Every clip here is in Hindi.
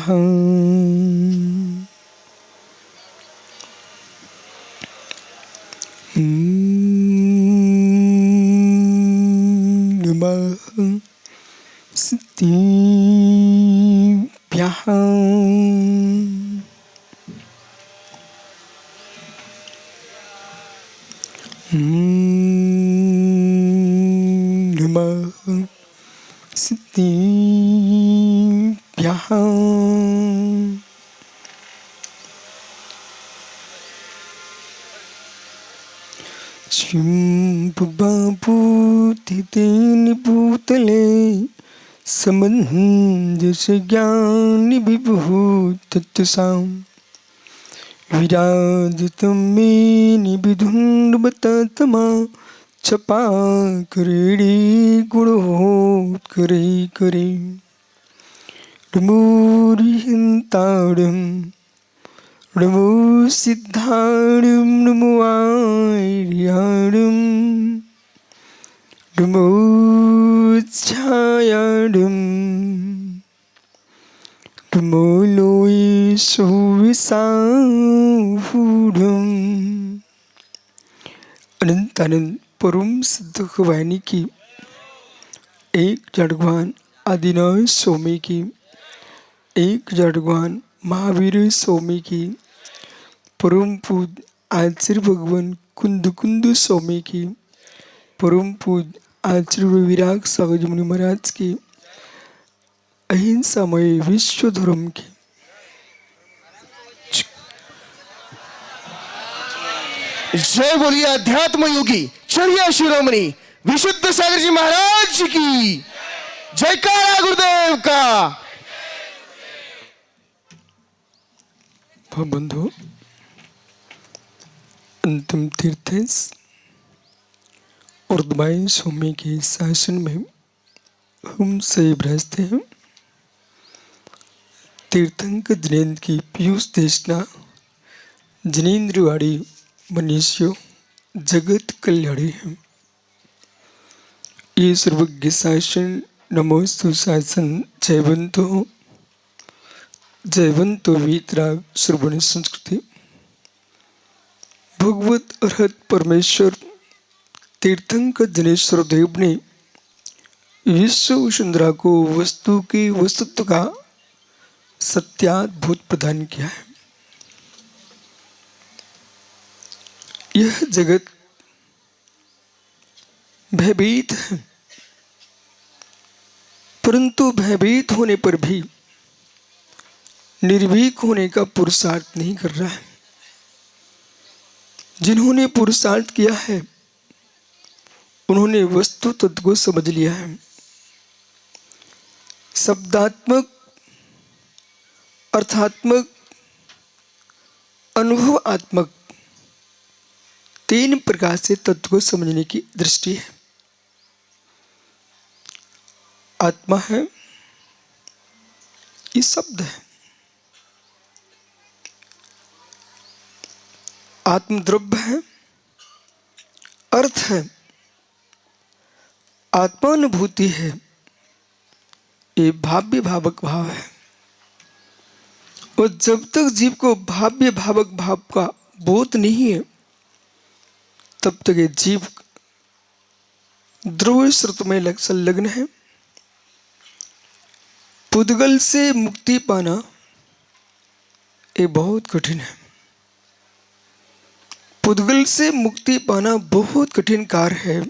नमः सिद्धिभ्यः नमः सिद्धिभ्यः शिम्बुबाबूतितेन भूतले समञ्जसज्ञानि विभूतत्वसाम् विराजितं मेनि विधुन्वततमा छपाकरेणी गुणोत्करे करे नमोरिहन्तारं नमो सिद्धारं नमो आर्यारं नमो छायारं नमो लोये सुविसाहुरम्। अनंत अनंत परम सिद्ध भवानी की, एक जड़वान आदिनाथ स्वामी की, एक जड़वान महावीर स्वामी की, परम पूज्य आचार्य भगवान कुंद कुंद स्वामी की, परम पूज्य आचार्य विराग सागर मुनि महाराज की, अहिंसामय विश्व धर्म की, जय बोलिए अध्यात्म योगी चरिया शिरोमणि विशुद्ध सागर जी महाराज की जयकारा गुरुदेव का। बंधु अंतिम तीर्थ और दुबाई स्वामी के शासन में हम सही रहते हैं। तीर्थंकर जिनेन्द्र की पीयूष देशना जिनेन्द्रवाड़ी मनुष्यों जगत कल्याणी है। ये सर्वज्ञ शासन नमोस्तु शासन जयवंतो वीतराग श्रवण संस्कृति। भगवत अर्हत परमेश्वर तीर्थंकर जनेश्वर देव ने विश्व वसुंधरा को वस्तु की वस्तुत्व का सत्याद्भुत प्रदान किया है। यह जगत भयभीत है, परंतु भयभीत होने पर भी निर्भीक होने का पुरुषार्थ नहीं कर रहा है। जिन्होंने पुरुषार्थ किया है उन्होंने वस्तु तत्व को समझ लिया है। शब्दात्मक, अर्थात्मक, अनुभवात्मक तीन प्रकार से तत्व को समझने की दृष्टि है। आत्मा है, ये शब्द है। आत्मद्रव्य है, अर्थ है। आत्मानुभूति है, ये भाव्य भावक भाव है। और जब तक जीव को भाव्य भावक भाव का बोध नहीं है तब तक ये जीव ध्रुव स्रोत में संलग्न है। पुद्गल से मुक्ति पाना ये बहुत कठिन है। पुद्गल से मुक्ति पाना बहुत कठिन कार्य है।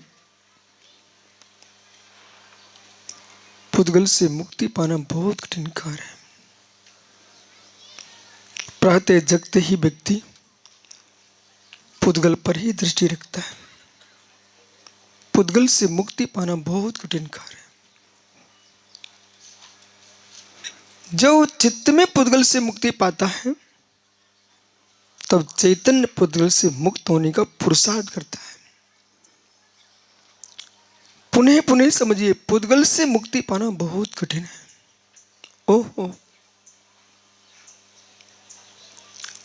पुद्गल से मुक्ति पाना बहुत कठिन कार्य है। प्रातः जगते ही व्यक्ति पुद्गल पर ही दृष्टि रखता है। पुद्गल से मुक्ति पाना बहुत कठिन कार्य है। जो चित्त में पुद्गल से मुक्ति पाता है तब चैतन्य पुद्गल से मुक्त होने का पुरुषार्थ करता है। पुनः पुनः समझिए, पुद्गल से मुक्ति पाना बहुत कठिन है। ओहो,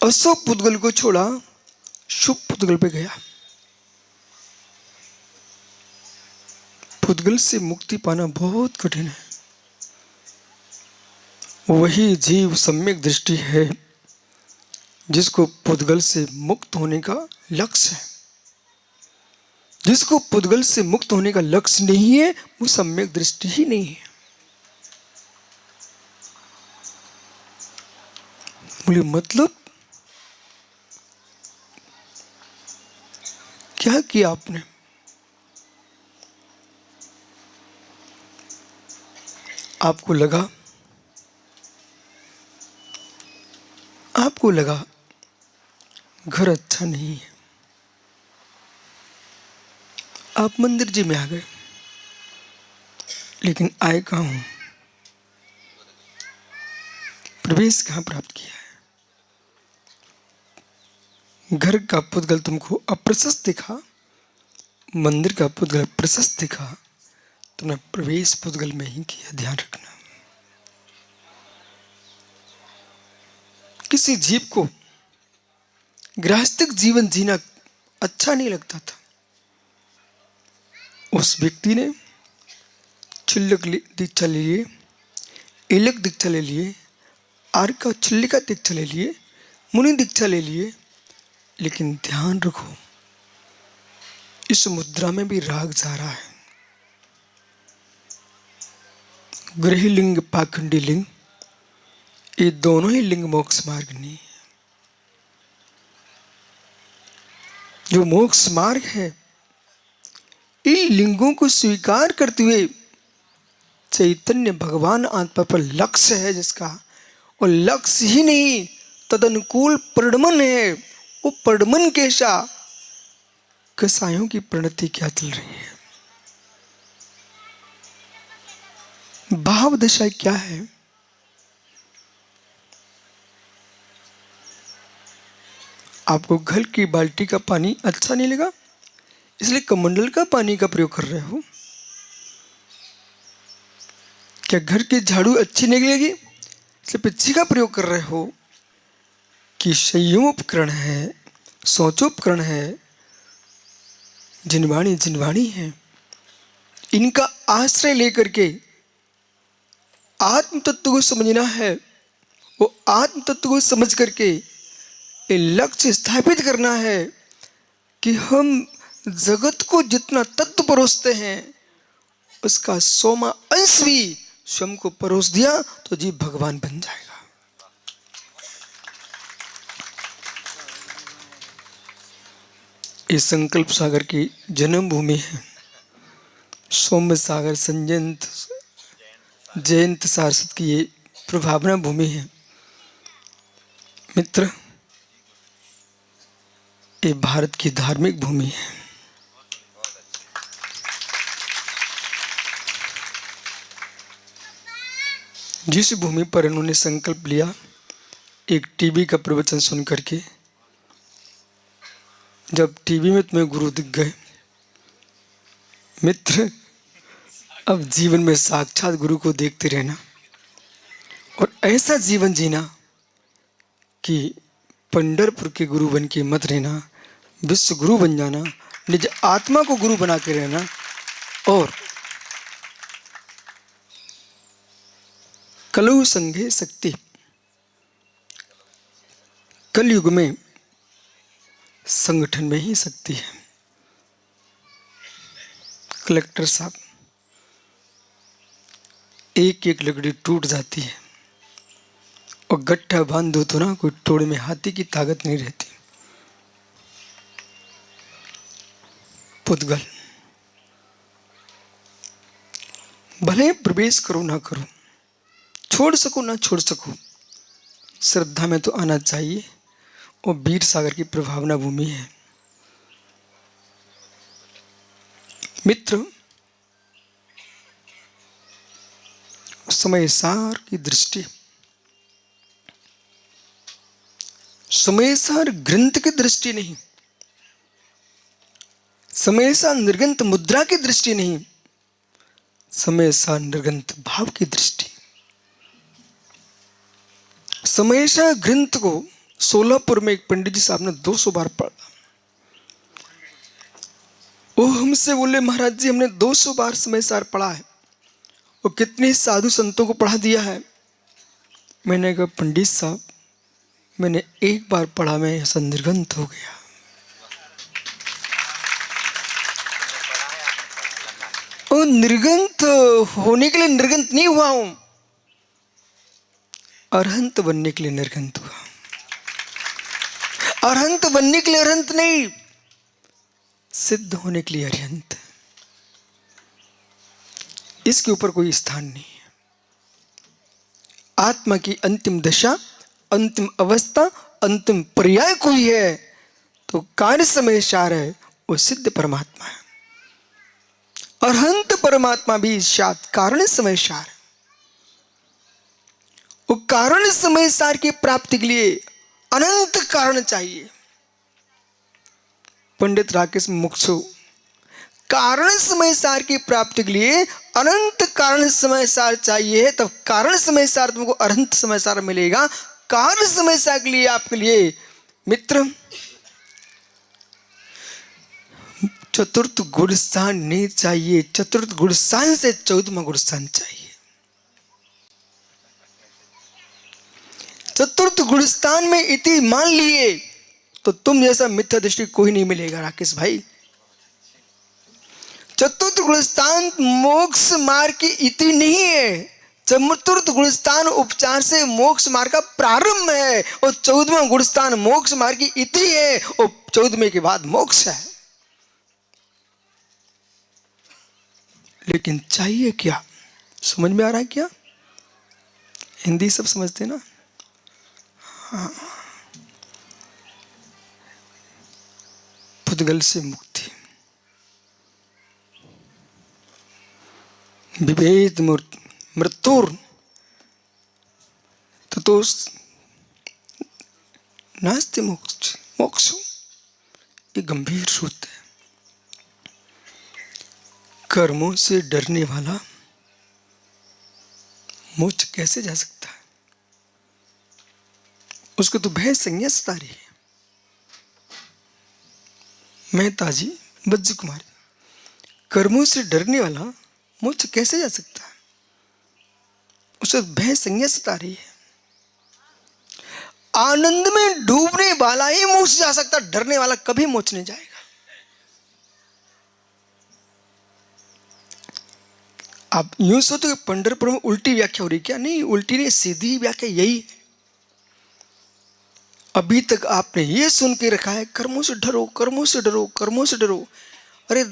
अशुभ पुद्गल को छोड़ा, शुभ पुद्गल पे गया। पुद्गल से मुक्ति पाना बहुत कठिन है। वही जीव सम्यक दृष्टि है जिसको पुद्गल से मुक्त होने का लक्ष्य है। जिसको पुद्गल से मुक्त होने का लक्ष्य नहीं है वो सम्यक दृष्टि ही नहीं है। बोले मतलब क्या किया आपने? आपको लगा घर अच्छा नहीं है, आप मंदिर जी में आ गए, लेकिन आए कहाँ हूं? प्रवेश कहाँ प्राप्त किया है? घर का पुद्गल तुमको अप्रशस्त दिखा, मंदिर का पुद्गल प्रशस्त दिखा, तुमने प्रवेश पुद्गल में ही किया। ध्यान रखना। किसी जीव को गृहस्थिक जीवन जीना अच्छा नहीं लगता था। उस व्यक्ति ने छिल्लक दीक्षा ले लिए, एलक दीक्षा ले लिए, आर्का छिल्लिका दीक्षा ले लिए, मुनि दीक्षा ले लिए, लेकिन ध्यान रखो इस मुद्रा में भी राग जा रहा है। गृह लिंग पाखंडी लिंग, ये दोनों ही लिंग मोक्ष मार्ग नहीं है। जो मोक्ष मार्ग है, इन लिंगों को स्वीकार करते हुए चैतन्य भगवान आत्मा पर लक्ष्य है जिसका, और लक्ष्य ही नहीं तदनुकूल परिणमन है। वो परिणमन कैसा? कसायों की प्रणति क्या चल रही है, भाव दशा क्या है? आपको घर की बाल्टी का पानी अच्छा नहीं लगा इसलिए कमंडल का पानी का प्रयोग कर रहे हो? क्या घर की झाड़ू अच्छी नहीं लगेगी इसलिए पिच्ची का प्रयोग कर रहे हो? कि संयोपकरण है, सोचोपकरण है, जिनवाणी है, इनका आश्रय लेकर के आत्म तत्व को समझना है। वो आत्म तत्व को समझ करके ये लक्ष्य स्थापित करना है कि हम जगत को जितना तत्व परोसते हैं उसका 100वां अंश भी स्वयं को परोस दिया तो जीव भगवान बन जाएगा। ये संकल्प सागर की जन्म भूमि है। सौम्य सागर, संजयंत, जयंत सारस्वत की ये प्रभावना भूमि है। मित्र, ये भारत की धार्मिक भूमि है। जिस भूमि पर इन्होंने संकल्प लिया, एक टीवी का प्रवचन सुन करके, जब टीवी में तुम्हें गुरु दिख गए, मित्र अब जीवन में साक्षात गुरु को देखते रहना और ऐसा जीवन जीना कि पंढरपुर के गुरु बन के मत रहना, विश्व गुरु बन जाना, निज आत्मा को गुरु बना के रहना। और कलु संघे शक्ति, कलयुग में संगठन में ही शक्ति है। कलेक्टर साहब, एक एक लकड़ी टूट जाती है और गट्ठा बांध दो तो ना कोई तोड़े में हाथी की ताकत नहीं रहती। पुद्गल, भले प्रवेश करो ना करो, छोड़ सको ना छोड़ सको, श्रद्धा में तो आना चाहिए। और वीर सागर की प्रभावना भूमि है। मित्र, समय सार की दृष्टि, समय सार ग्रंथ की दृष्टि नहीं, समय सार निर्गंत मुद्रा की दृष्टि नहीं, समय सार निर्गंत भाव की दृष्टि। समय सार ग्रंथ को सोलापुर में एक पंडित जी साहब ने 200 बार पढ़ा। वो हमसे बोले, महाराज जी हमने 200 बार समय सार पढ़ा है और कितने साधु संतों को पढ़ा दिया है, मैंने कहा पंडित साहब, मैंने एक बार पढ़ा, मैं ऐसा निर्गंत हो गया। और निर्गंत होने के लिए निर्गंत नहीं हुआ हूं, अरहंत बनने के लिए निर्गंत हुआ। अरहंत बनने के लिए अरहंत नहीं, सिद्ध होने के लिए अरहंत। इसके ऊपर कोई स्थान नहीं है। आत्मा की अंतिम दशा, अंतिम अवस्था, अंतिम पर्याय कोई है तो कार्य समय सार है, वो सिद्ध परमात्मा है। अरहंत परमात्मा भी सात कारण समय सार। वो कारण समय सार की प्राप्ति के लिए अनंत कारण चाहिए। पंडित राकेश मुक्सो, कारण समय सार की प्राप्ति के लिए अनंत कारण समय सार चाहिए, तब कारण समय सार तुमको अनंत समय सार मिलेगा। कारण समय सार के लिए आपके लिए मित्र चतुर्थ गुण स्थान नहीं चाहिए, चतुर्थ गुण स्थान से 14वां गुण स्थान चाहिए। चतुर्थ गुण स्थान में इति मान लिए तो तुम जैसा मिथ्या दृष्टि कोई नहीं मिलेगा राकेश भाई। चतुर्थ गुण स्थान मोक्ष मार्ग की इति नहीं है, चतुर्थ गुण स्थान उपचार से मोक्ष मार्ग का प्रारंभ है, और 14वां गुण स्थान मोक्ष मार्ग की इति है, और 14वें के बाद मोक्ष है। लेकिन चाहिए क्या? समझ में आ रहा है क्या? हिंदी सब समझते ना? हाँ। पुद्गल से मुक्ति, विभेद मृत्युर ततो नास्ति मोक्ष। मोक्ष ये गंभीर सूत्र है। कर्मों से डरने वाला मोक्ष कैसे जा सकता है? उसको तो भय संज्ञा सता रही है। मेहताजी वज्र कुमार, कर्मों से डरने वाला मोक्ष कैसे जा सकता है? उसे भय संज्ञा सता रही है। आनंद में डूबने वाला ही मोक्ष जा सकता, डरने वाला कभी मोक्ष नहीं जाएगा। आप यूं सोचो कि पंढरपुर में उल्टी व्याख्या हो रही, क्या? नहीं, उल्टी नहीं, सीधी व्याख्या यही है। अभी तक आपने ये सुन के रखा है कर्मों से डरो, कर्मों से डरो, कर्मों से डरो। अरे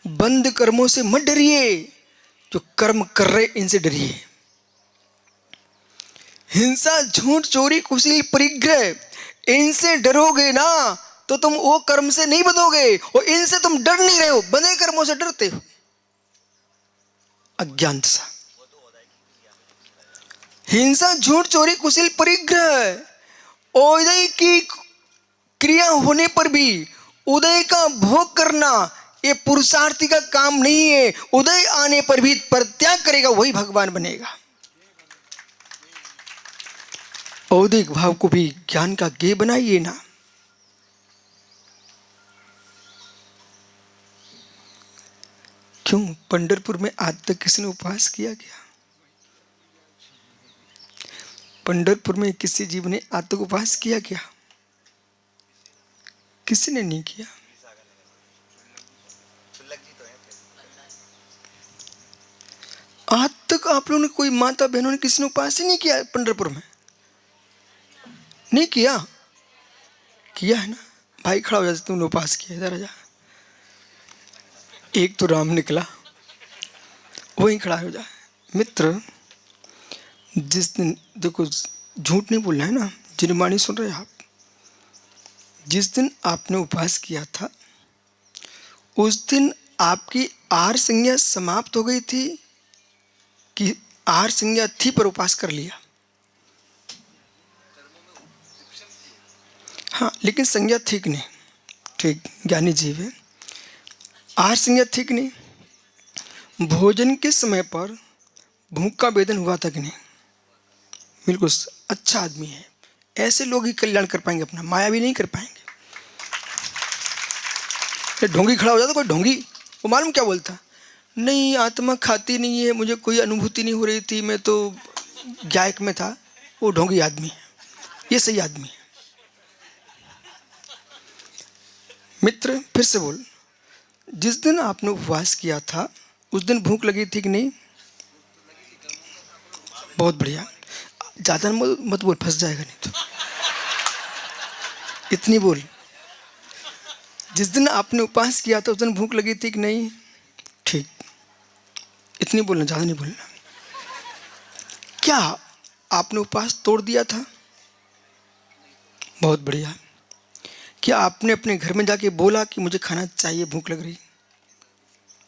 बंद कर्मों से मत डरिए, जो कर्म कर रहे इनसे डरिए। हिंसा, झूठ, चोरी, कुशील, परिग्रह, इनसे डरोगे ना तो तुम वो कर्म से नहीं बंधोगे, और इनसे तुम डर नहीं रहे हो, बंधे कर्मों से डरते हो। अज्ञानता सा। हिंसा, झूठ, चोरी, कुशील, परिग्रह, उदय की क्रिया होने पर भी उदय का भोग करना ये पुरुषार्थी का काम नहीं है। उदय आने पर भी परित्याग करेगा वही भगवान बनेगा। औदिक भाव को भी ज्ञान का गेय बनाइए ना। क्यों पंढरपुर में आज तक किसी ने उपवास किया क्या? पंढरपुर में किसी जीव ने आज तक उपवास किया क्या? किसी ने नहीं किया। आज तक आप लोगों ने, कोई माता बहनों ने, किसी ने उपवास ही नहीं किया पंढरपुर में? नहीं किया? किया है ना? भाई खड़ा हो जाता, तुमने उपवास किया, इधर आ जा। एक तो राम निकला, वहीं खड़ा हो जा। मित्र, जिस दिन, देखो झूठ नहीं बोलना है ना, जिनवाणी सुन रहे आप। जिस दिन आपने उपवास किया था उस दिन आपकी आहार संज्ञा समाप्त हो गई थी कि आहार संज्ञा थी पर उपवास कर लिया? हाँ, लेकिन संज्ञा ठीक नहीं, ठीक ज्ञानी जीव है। आहार संज्ञा ठीक नहीं। भोजन के समय पर भूख का वेदन हुआ था कि नहीं? बिल्कुल अच्छा आदमी है। ऐसे लोग ही कल्याण कर पाएंगे अपना, माया भी नहीं कर पाएंगे। ढोंगी खड़ा हो जाता, कोई ढोंगी, वो मालूम क्या बोलता? नहीं, आत्मा खाती नहीं है, मुझे कोई अनुभूति नहीं हो रही थी, मैं तो गायक में था। वो ढोंगी आदमी है, ये सही आदमी है। मित्र फिर से बोल, जिस दिन आपने उपवास किया था उस दिन भूख लगी थी कि नहीं? बहुत बढ़िया, ज्यादा मत बोल, फंस जाएगा नहीं तो। इतनी बोल, जिस दिन आपने उपवास किया था उस दिन भूख लगी थी कि नहीं? ठीक, इतनी बोलना, ज्यादा नहीं बोलना। क्या आपने उपवास तोड़ दिया था? बहुत बढ़िया। क्या आपने अपने घर में जाके बोला कि मुझे खाना चाहिए, भूख लग रही?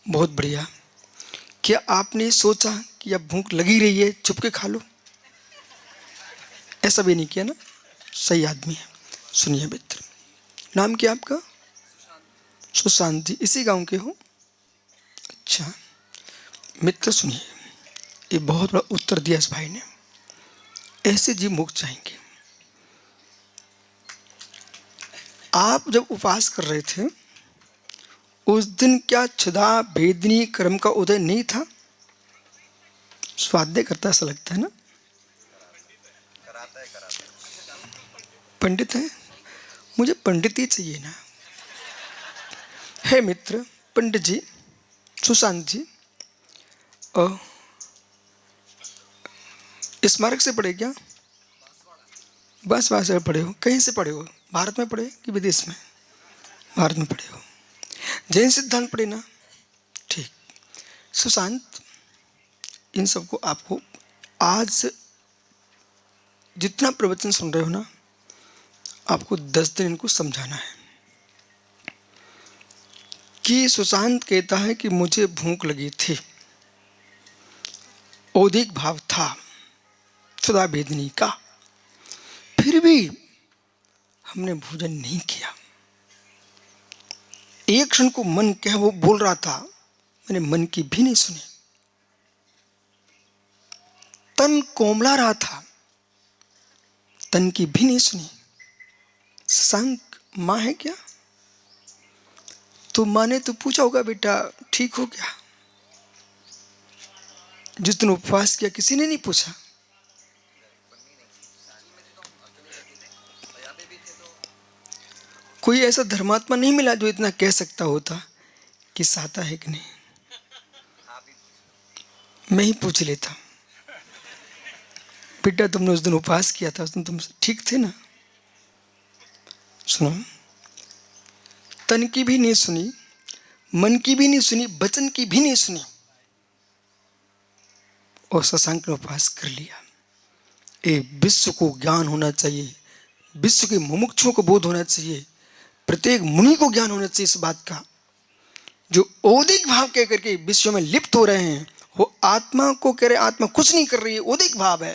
बहुत बढ़िया। क्या आपने सोचा कि अब भूख लगी रही है, छुप के खा लो? ऐसा भी नहीं किया ना, सही आदमी है। सुनिए मित्र, नाम क्या आपका? सुशांत जी, इसी गांव के हो? अच्छा मित्र सुनिए, ये बहुत बड़ा उत्तर दिया इस भाई ने। ऐसे जीव मुक्त जाएंगे। आप जब उपवास कर रहे थे उस दिन क्या क्षुधा भेदनी कर्म का उदय नहीं था? स्वाध्याय करता ऐसा लगता है ना? पंडित है, मुझे पंडित ही चाहिए ना। है मित्र, पंडित जी, सुशांत जी, स्मारक से पढ़े क्या? बस वहां से पढ़े हो? कहीं से पढ़े हो? भारत में पढ़े कि विदेश में? भारत में पढ़े हो। जैन सिद्धांत पढ़े ना? ठीक। सुशांत, इन सबको आपको आज जितना प्रवचन सुन रहे हो ना, आपको 10 दिन इनको समझाना है कि सुशांत कहता है कि मुझे भूख लगी थी, औदिक भाव था सदा भेदनी का, फिर भी हमने भोजन नहीं किया। एक क्षण को मन कह वो बोल रहा था, मैंने मन की भी नहीं सुनी। तन कोमला रहा था, तन की भी नहीं सुनी। शशांक माँ है क्या? तो माँ ने तो पूछा होगा, बेटा ठीक हो क्या? जिस दिन उपवास किया किसी ने नहीं पूछा। कोई ऐसा धर्मात्मा नहीं मिला जो इतना कह सकता होता कि साता है कि नहीं। मैं ही पूछ लेता, बेटा तुमने उस दिन उपवास किया था, उस दिन तुम ठीक थे ना? सुनो, तन की भी नहीं सुनी, मन की भी नहीं सुनी, वचन की भी नहीं सुनी, और शशांक ने उपवास कर लिया। ये विश्व को ज्ञान होना चाहिए, विश्व के मुमुक्षुओं को बोध होना चाहिए, प्रत्येक मुनि को ज्ञान होना चाहिए इस बात का। जो औदिक भाव कह करके विश्व में लिप्त हो रहे हैं, वो आत्मा को कह रहे आत्मा कुछ नहीं कर रही है, औदिक भाव है।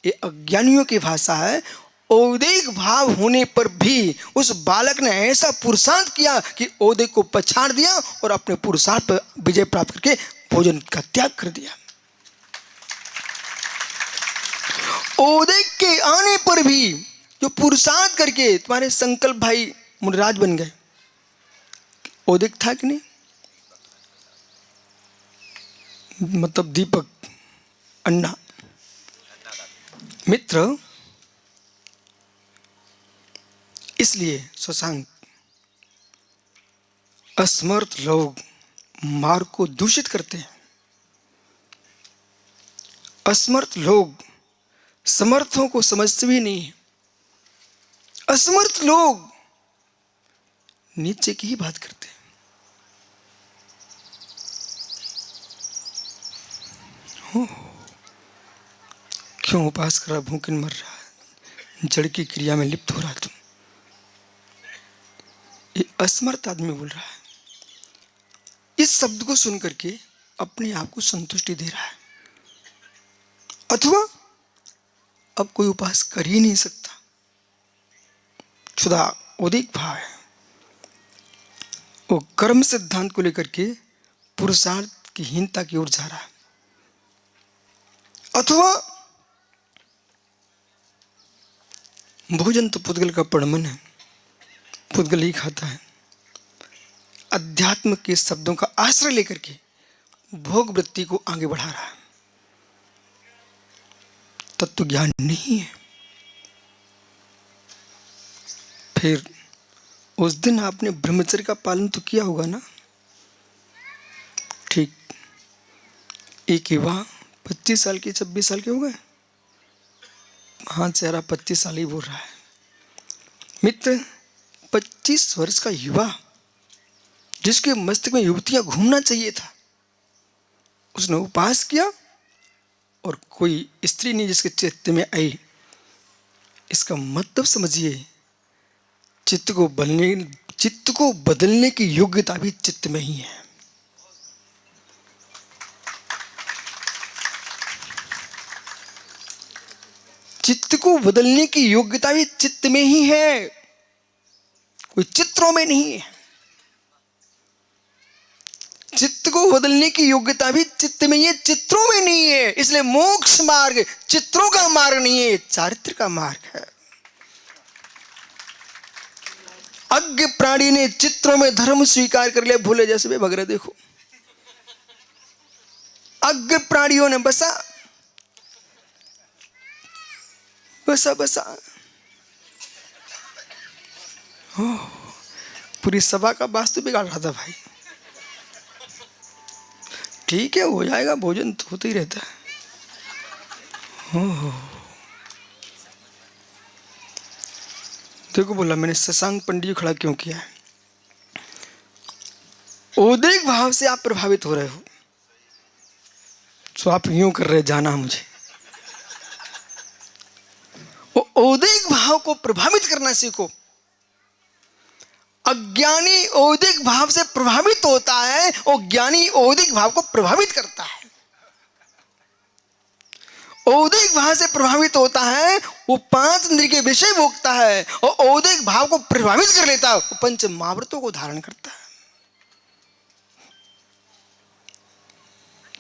ये अज्ञानियों की भाषा है। औदिक भाव होने पर भी उस बालक ने ऐसा पुरुषार्थ किया कि औदिक को पछाड़ दिया और अपने पुरुषार्थ पर विजय प्राप्त करके भोजन का त्याग कर दिया। औदिक के आने पर भी जो पुरुषार्थ करके तुम्हारे संकल्प भाई मुनिराज बन गए, औदिक था कि नहीं? मतलब दीपक अन्ना। मित्र, इसलिए शशांक, असमर्थ लोग मार्ग को दूषित करते हैं। असमर्थ लोग समर्थों को समझते भी नहीं। असमर्थ लोग नीचे की ही बात करते हैं। क्यों उपास कर रहा, भूख मर रहा है, जड़ की क्रिया में लिप्त हो रहा तुम? ये असमर्थ आदमी बोल रहा है। इस शब्द को सुन करके अपने आप को संतुष्टि दे रहा है, अथवा अब कोई उपास कर ही नहीं सकता। क्षुधा औदिक भाव है, वो कर्म सिद्धांत को लेकर के पुरुषार्थ की हीनता की ओर जा रहा है, अथवा भोजन तो पुद्गल का परमन है, पुद्गल ही खाता है। अध्यात्म के शब्दों का आश्रय लेकर के भोग वृत्ति को आगे बढ़ा रहा है। तत्व ज्ञान नहीं है। फिर उस दिन आपने ब्रह्मचर्य का पालन तो किया होगा ना। ठीक एक युवा 25 साल के 26 साल के हो गए, हाँ चेहरा 25 साल ही बोल रहा है। मित्र 25 वर्ष का युवा जिसके मस्तिष्क में युवतियां घूमना चाहिए था, उसने उपवास किया और कोई स्त्री नहीं जिसके चित्त में आई। इसका मतलब समझिए, चित्त को बदलने की योग्यता भी चित्त में ही है। चित्त को बदलने की योग्यता भी चित्त में ही है, कोई चित्रों में नहीं है। चित्त को बदलने की योग्यता भी चित्त में ही है, चित्रों में नहीं है। इसलिए मोक्ष मार्ग चित्रों का मार्ग नहीं है, चारित्र का मार्ग है। अज्ञ प्राणी ने चित्रों में धर्म स्वीकार कर लिया, भूले जैसे वे भग रहे। देखो अज्ञ प्राणियों ने बसा पूरी सभा का वास्तु बिगाड़ रहा था भाई। ठीक है, हो जाएगा, भोजन तो होता ही रहता है। देखो बोला मैंने शशांक पंडित जी खड़ा क्यों किया है। औदिक भाव से आप प्रभावित हो रहे हो, तो आप यूं कर रहे जाना मुझे। औदिक भाव को प्रभावित करना सीखो। अज्ञानी औदिक भाव से प्रभावित होता है और ज्ञानी औदिक भाव को प्रभावित करता है। औदिक भाव से प्रभावित होता है, वो 5 इंद्रिय के विषय भोगता है और औदिक भाव को प्रभावित कर लेता है, वो 5 महाव्रतों को धारण करता है।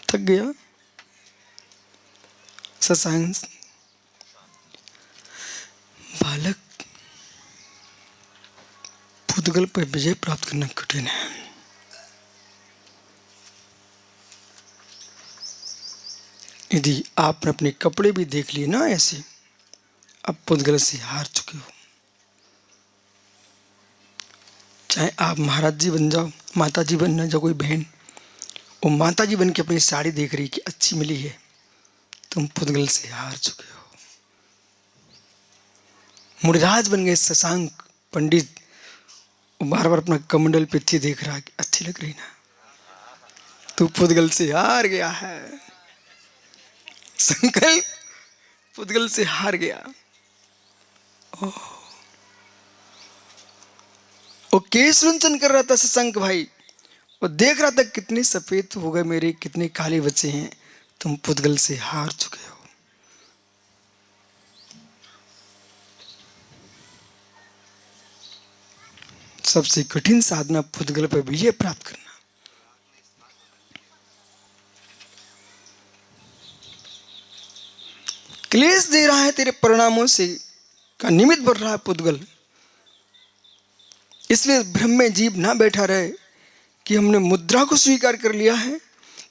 थक गया शशांक बालक, पुद्गल पर विजय प्राप्त करना कठिन है। यदि आपने अपने कपड़े भी देख लिए ना ऐसे, अब पुद्गल से हार चुके हो। चाहे आप महाराज जी बन जाओ, माता जी बनना जाओ, कोई बहन वो माता जी बन के अपनी साड़ी देख रही कि अच्छी मिली है, तुम पुद्गल से हार चुके हो। मुनिराज बन गए शशांक पंडित, बार बार अपना कमंडल पिथी देख रहा कि अच्छी लग रही ना, तू पुद्गल से हार गया है। संकल्प पुद्गल से हार गया। वो केश रुंचन कर रहा था शशांक भाई, वो देख रहा था कितने सफेद हो गए मेरे, कितने काले बचे हैं, तुम पुद्गल से हार चुके हो। सबसे कठिन साधना पुद्गल पर विजय प्राप्त करना। क्लेश दे रहा है तेरे परिणामों से का निमित्त बन रहा है पुद्गल। इसलिए भ्रम में जीव ना बैठा रहे कि हमने मुद्रा को स्वीकार कर लिया है,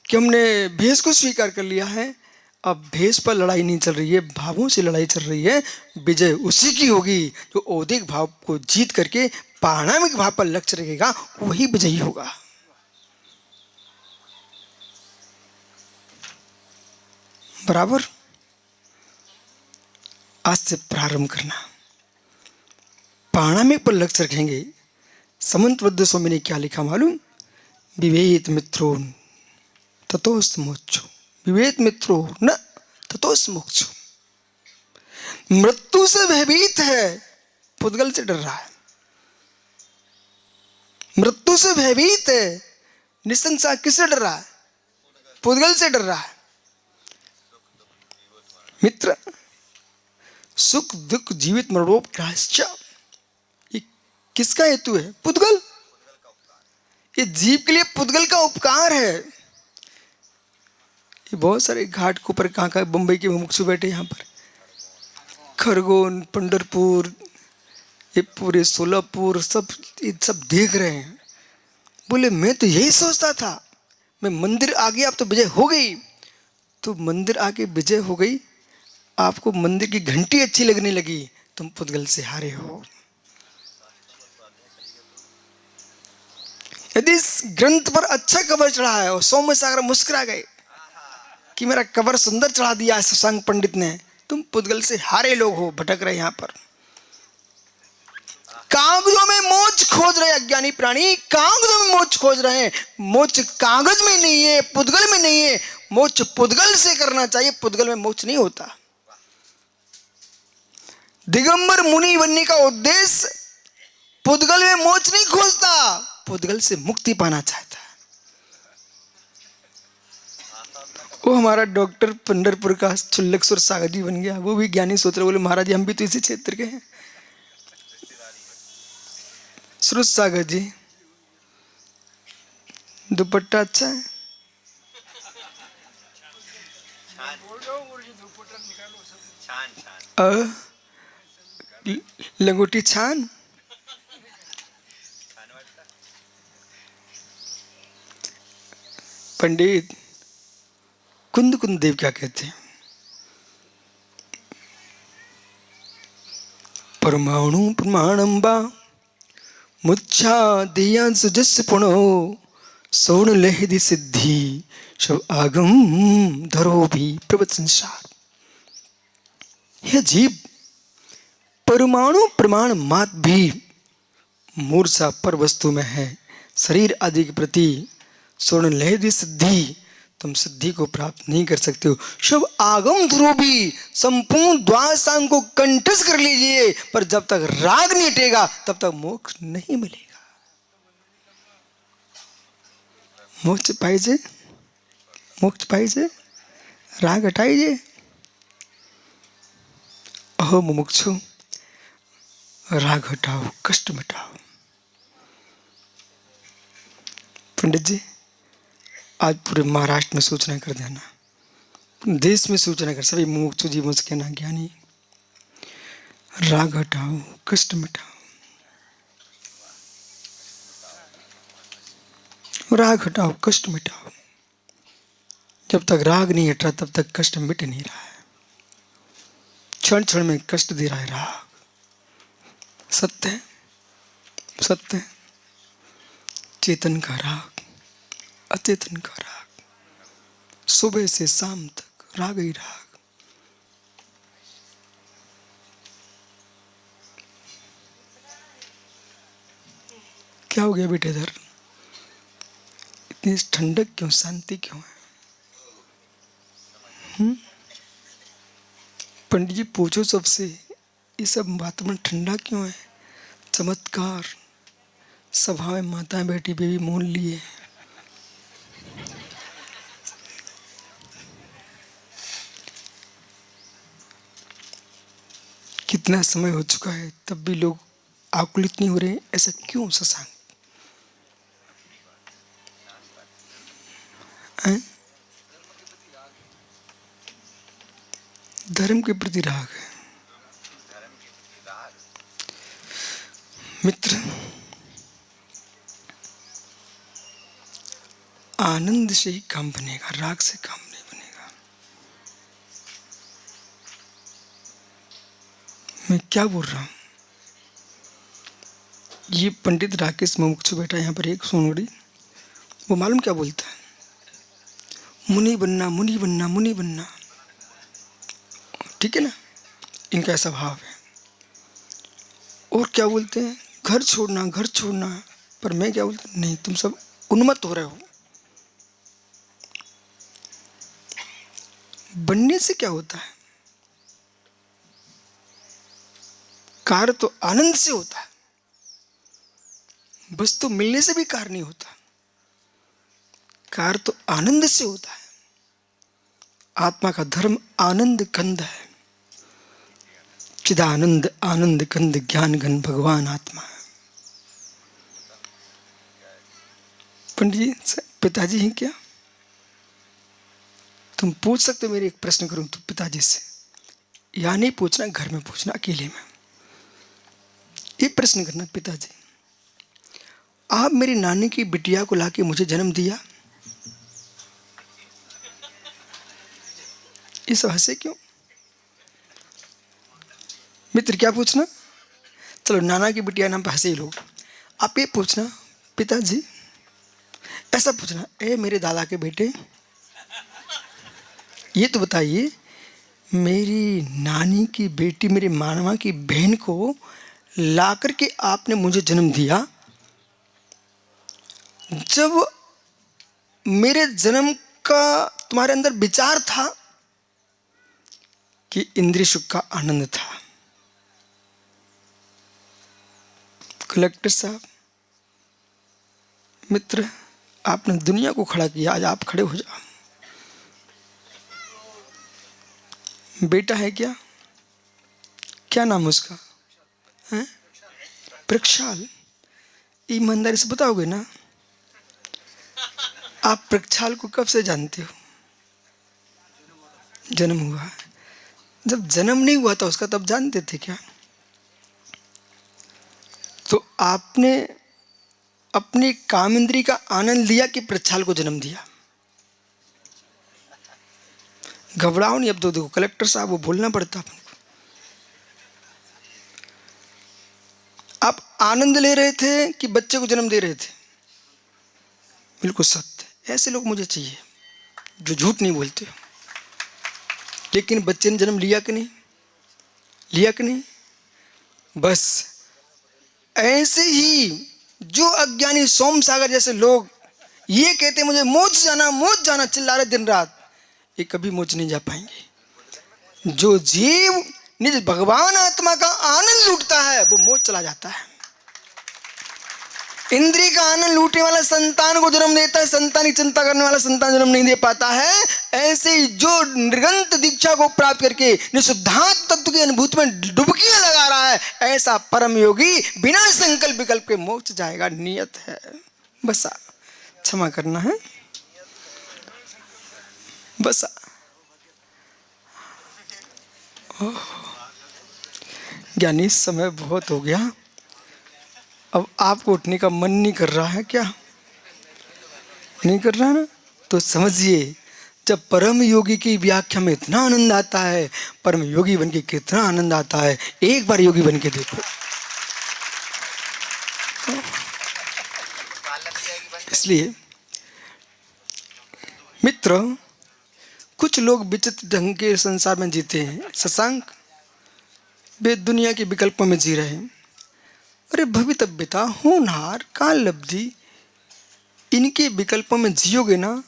कि हमने भेष को स्वीकार कर लिया है। अब भेष पर लड़ाई नहीं चल रही है, भावों से लड़ाई चल रही है। विजय उसी की होगी जो औदिक भाव को जीत करके पारणामिक भाव पर लक्ष्य रखेगा, वही विजयी होगा। बराबर। आज से प्रारंभ करना, पारणामिक पर लक्ष्य रखेंगे। समंतबद्ध स्वामी ने क्या लिखा मालूम? विवेक मित्रो ततोस्त मोक्षो, विवेक मित्रो न ततोस्त मोक्षो। मृत्यु से भयभीत है, पुद्गल से डर रहा है। मृत्यु से भयभीत है, निसंशय किससे डर रहा है? पुद्गल से डर रहा है। मित्र, सुख दुख जीवित मरणोपराश्च, ये किसका हेतु है? पुद्गल। ये जीव के लिए पुद्गल का उपकार है। ये बहुत सारे घाट के ऊपर कहाँ बंबई के मुमुक्षु बैठे, यहाँ पर खरगोन, पंढरपुर, ये पूरे सोलापुर, सब देख रहे हैं। बोले मैं तो यही सोचता था, मैं मंदिर आ गया, अब तो विजय हो गई। तो मंदिर आके विजय हो गई, आपको मंदिर की घंटी अच्छी लगने लगी, तुम पुद्गल से हारे हो। यदि इस ग्रंथ पर अच्छा कवर चढ़ा है और सौम्य सागर मुस्कुरा गए कि मेरा कवर सुंदर चढ़ा दिया है शशांक पंडित ने, तुम पुद्गल से हारे लोग हो, भटक रहे यहां पर। कागजों में मोक्ष खोज रहे अज्ञानी प्राणी, कागजों में मोक्ष खोज रहे हैं। मोक्ष कागज में नहीं है, पुद्गल में नहीं है। मोक्ष पुद्गल से करना चाहिए, पुद्गल में मोक्ष नहीं होता। दिगंबर मुनि बनने का उद्देश्य पुद्गल में मोक्ष नहीं खोजता, पुद्गल से मुक्ति पाना चाहता है। वो हमारा डॉक्टर पंढरपुर का चुल्लकसुर सागर जी बन गया, वो भी ज्ञानी सोच रहे, बोले महाराज जी हम भी तो इसी क्षेत्र के हैं। सुरत सागर जी, दुपट्टा अच्छा है, लंगोटी छान। पंडित कुंद कुंद देव क्या कहते हैं? परमाणु प्रमाणम बा मुच्छा दिया सुजस पुणो सोण लहदी सिद्धि सब आगम धरो भी प्रवत संसार। हे जीव, परमाणु प्रमाण मात भी मूर्छा पर वस्तु में है, शरीर आदि के प्रति स्वर्ण लहदी सिद्धि, तुम सिद्धि को प्राप्त नहीं कर सकते हो। शुभ आगम ध्रुवी, संपूर्ण द्वादशांग को कंठस्थ कर लीजिए, पर जब तक राग नहीं हटेगा तब तक मोक्ष नहीं मिलेगा। मोक्ष पाइजे, मोक्ष पाइजे, राग हटाइए। अहो मुमुक्षु, राग हटाओ, कष्ट मिटाओ। पंडित जी आज पूरे महाराष्ट्र में सूचना कर देना, देश में सूचना कर, सभी मुमुक्षु जीवों से कहना, ज्ञानी राग हटाओ, कष्ट मिटाओ। राग हटाओ, कष्ट मिटाओ। जब तक राग नहीं हट रहा तब तक कष्ट मिट नहीं रहा है। क्षण क्षण में कष्ट दे रहा है राग। सत्य है, सत्य है। चेतन का राग, अचेतन का राग, सुबह से शाम तक राग ही राग। क्या हो गया बेटे इधर? इतनी ठंडक क्यों, शांति क्यों है? पंडित जी पूछो सबसे, ये सब वातावरण ठंडा क्यों है? चमत्कार, सभा में माताएं बैठी बेबी मोल लिए, कितना समय हो चुका है तब भी लोग आकुलित नहीं हो रहे, ऐसा क्यों शशांक? धर्म के प्रति राग है। मित्र, आनंद से ही काम बनेगा, राग से काम नहीं बनेगा। मैं क्या बोल रहा हूं? ये पंडित राकेश मुमुक्षु बैठा यहाँ पर एक सोनगढ़ी, वो मालूम क्या बोलता है? मुनि बनना, मुनि बनना, मुनि बनना। ठीक है ना, इनका ऐसा भाव है। और क्या बोलते हैं? घर छोड़ना, घर छोड़ना। पर मैं क्या बोलता हूं? नहीं, तुम सब उन्मत्त हो रहे हो। बनने से क्या होता है? कार्य तो आनंद से होता है, वस्तु मिलने से भी कार्य नहीं होता। कार्य तो आनंद से होता है। आत्मा का धर्म आनंद कंद है। चिदानंद आनंद कंद ज्ञान घन भगवान आत्मा है। पंडित जी पिताजी हैं क्या? तुम पूछ सकते हो, मेरे एक प्रश्न करूं तो पिताजी से, या नहीं पूछना, घर में पूछना अकेले में। ये प्रश्न करना, पिताजी आप मेरी नानी की बिटिया को लाके मुझे जन्म दिया, ये सब हंसे क्यों? मित्र क्या पूछना, चलो नाना की बिटिया नाम पे हंसे ही लोग, आप ये पूछना पिताजी, ऐसा पूछना, ए मेरे दादा के बेटे, ये तो बताइए मेरी नानी की बेटी, मेरी मानवा की बहन को ला करके आपने मुझे जन्म दिया, जब मेरे जन्म का तुम्हारे अंदर विचार था कि इंद्रिय सुख का आनंद था। कलेक्टर साहब, मित्र आपने दुनिया को खड़ा किया, आज आप खड़े हो जाओ। बेटा है क्या, क्या नाम उसका है? प्रक्षाल। ईमानदारी से बताओगे ना, आप प्रक्षाल को कब से जानते हो? जन्म हुआ है, जब जन्म नहीं हुआ था उसका तब जानते थे क्या? तो आपने अपनी काम इंद्री का आनंद लिया कि प्रक्षाल को जन्म दिया? घबराओ नहीं, अब तो देखो कलेक्टर साहब वो बोलना पड़ता अपन को। आप आनंद ले रहे थे कि बच्चे को जन्म दे रहे थे? बिल्कुल सत्य, ऐसे लोग मुझे चाहिए जो झूठ नहीं बोलते। लेकिन बच्चे ने जन्म लिया कि नहीं, लिया कि नहीं? बस ऐसे ही जो अज्ञानी सोम सागर जैसे लोग ये कहते मुझे मोक्ष जाना चिल्ला रहे दिन रात, ये कभी मोक्ष नहीं जा पाएंगे। जो जीव निज भगवान आत्मा का आनंद लूटता है वो मोक्ष चला जाता है। इंद्रिय का आनंद लूटने वाला संतान को जन्म देता है, संतान की चिंता करने वाला संतान जन्म नहीं दे पाता है। ऐसे ही जो निर्गंत दीक्षा को प्राप्त करके निशुद्धात्म तत्व की अनुभूति में डुबकियां लगा रहा है, ऐसा परम योगी बिना संकल्प विकल्प के मोक्ष जाएगा, नियत है। बस क्षमा करना है, बस ज्ञानी समय बहुत हो गया, अब आपको उठने का मन नहीं कर रहा है क्या? नहीं कर रहा ना, तो समझिए जब परम योगी की व्याख्या में इतना आनंद आता है, परम योगी बनके कितना आनंद आता है, एक बार योगी बनके देखो। इसलिए मित्र, कुछ लोग विचित्र ढंग के संसार में जीते हैं, शशांक वे दुनिया के विकल्पों में जी रहे हैं। अरे भवितव्यता, होनहार, काल लब्धि, इनके विकल्पों में जियोगे ना,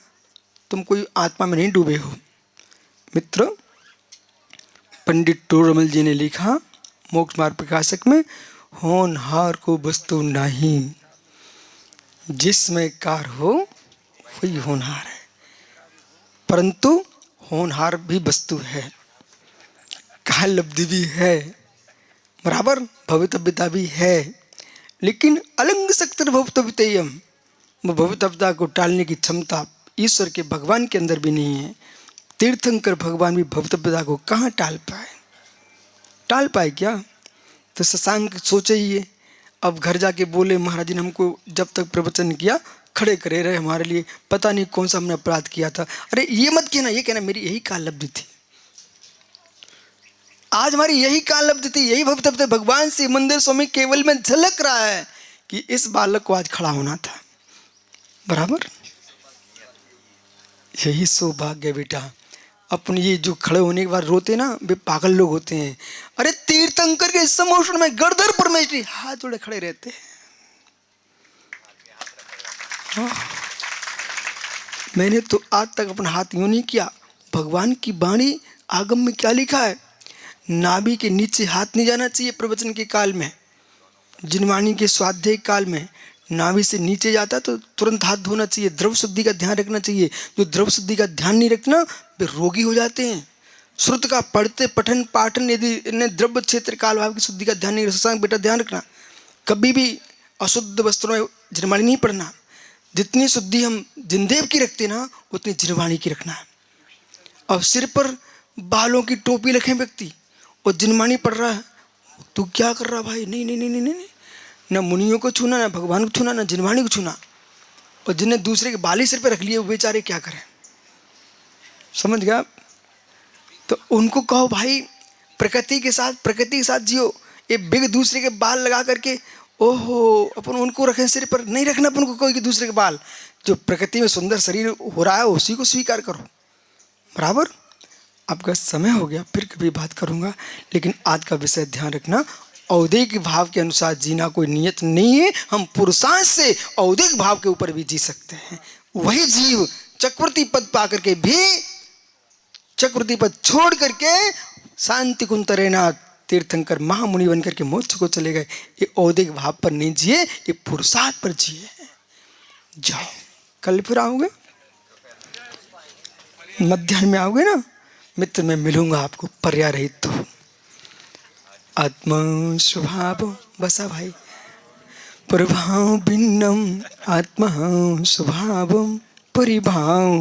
तुम कोई आत्मा में नहीं डूबे हो। मित्र, पंडित टोडरमल जी ने लिखा मोक्ष मार्ग प्रकाशक में, होनहार को वस्तु नहीं, जिसमें कार हो वही होनहार है। परंतु होनहार भी वस्तु है, काल लब्धि भी है, बराबर भवितव्यता भी है, लेकिन अलंग शक्ति भवितव्यतेयम, भवितव्यता को टालने की क्षमता ईश्वर के भगवान के अंदर भी नहीं है। तीर्थंकर भगवान भी भवितव्यता को कहाँ टाल पाए क्या? तो शशांक सोचे ही, अब घर जाके बोले महाराज जी ने हमको जब तक प्रवचन किया खड़े करे रहे हमारे लिए, पता नहीं कौन सा हमने अपराध किया था। अरे ये मत कहना, ये कहना मेरी यही काल लब्धि थी, आज हमारी यही काल लब्धि थी, यही भवितव्य। भगवान श्री मंदिर स्वामी केवल में झलक रहा है कि इस बालक को आज खड़ा होना था, बराबर। यही सौभाग्य बेटा, अपने ये जो खड़े होने के बाद रोते ना, वे पागल लोग होते हैं। अरे तीर्थंकर के समोषण में गणधर परमेश्वरी हाथ जोड़े खड़े रहते हैं। मैंने तो आज तक अपना हाथ यूं नहीं किया। भगवान की वाणी आगम में क्या लिखा है, नाभि के नीचे हाथ नहीं जाना चाहिए प्रवचन के काल में। जिनवाणी के स्वाध्याय काल में नाभि से नीचे जाता तो तुरंत हाथ धोना चाहिए, द्रव शुद्धि का ध्यान रखना चाहिए। जो द्रव शुद्धि का ध्यान नहीं रखना वे रोगी हो जाते हैं। श्रुत का पढ़ते पठन पाठन यदि इन्हें द्रव्य क्षेत्र काल भाव की शुद्धि का ध्यान नहीं रखना, बेटा ध्यान रखना, कभी भी अशुद्ध वस्त्रों में जिनवाणी नहीं पढ़ना। जितनी शुद्धि हम जिनदेव की रखते ना, उतनी जिनवाणी की रखना है। अब सिर पर बालों की टोपी रखे व्यक्ति और जिनवाणी पढ़ रहा है, तू क्या कर रहा भाई? नहीं नहीं नहीं नहीं नहीं, न मुनियों को छूना, न भगवान को छूना, न जिनवाणी को छूना। और जिन्हें दूसरे के बाली सिर पे रख लिए वो बेचारे क्या करें, समझ गया? तो उनको कहो भाई प्रकृति के साथ जियो। ये बिग दूसरे के बाल लगा करके ओहो अपन उनको रखें सिर पर, नहीं रखना अपन को कोई के दूसरे के बाल। जो प्रकृति में सुंदर शरीर हो रहा है उसी को स्वीकार करो, बराबर। आपका समय हो गया, फिर कभी बात करूंगा, लेकिन आज का विषय ध्यान रखना, औद्योगिक भाव के अनुसार जीना कोई नियत नहीं है। हम पुरुषार्थ से औद्योगिक भाव के ऊपर भी जी सकते हैं। वही जीव चक्रवर्ती पद पा करके भी, चक्रवर्ती पद छोड़ करके शांति कुंतरेना तीर्थंकर महामुनि बनकर के मोक्ष को चले गए। ये औद्योगिक भाव पर नहीं जिए, ये पुरुषार्थ पर जिए। जाओ, कल फिर आओगे, मध्याह्न में आओगे ना मित्र, मैं मिलूंगा आपको पर्याय रहित। तो आत्मा स्वभाव बसा भाई, प्रभाव भिन्नम आत्मा स्वभाव परिभाव।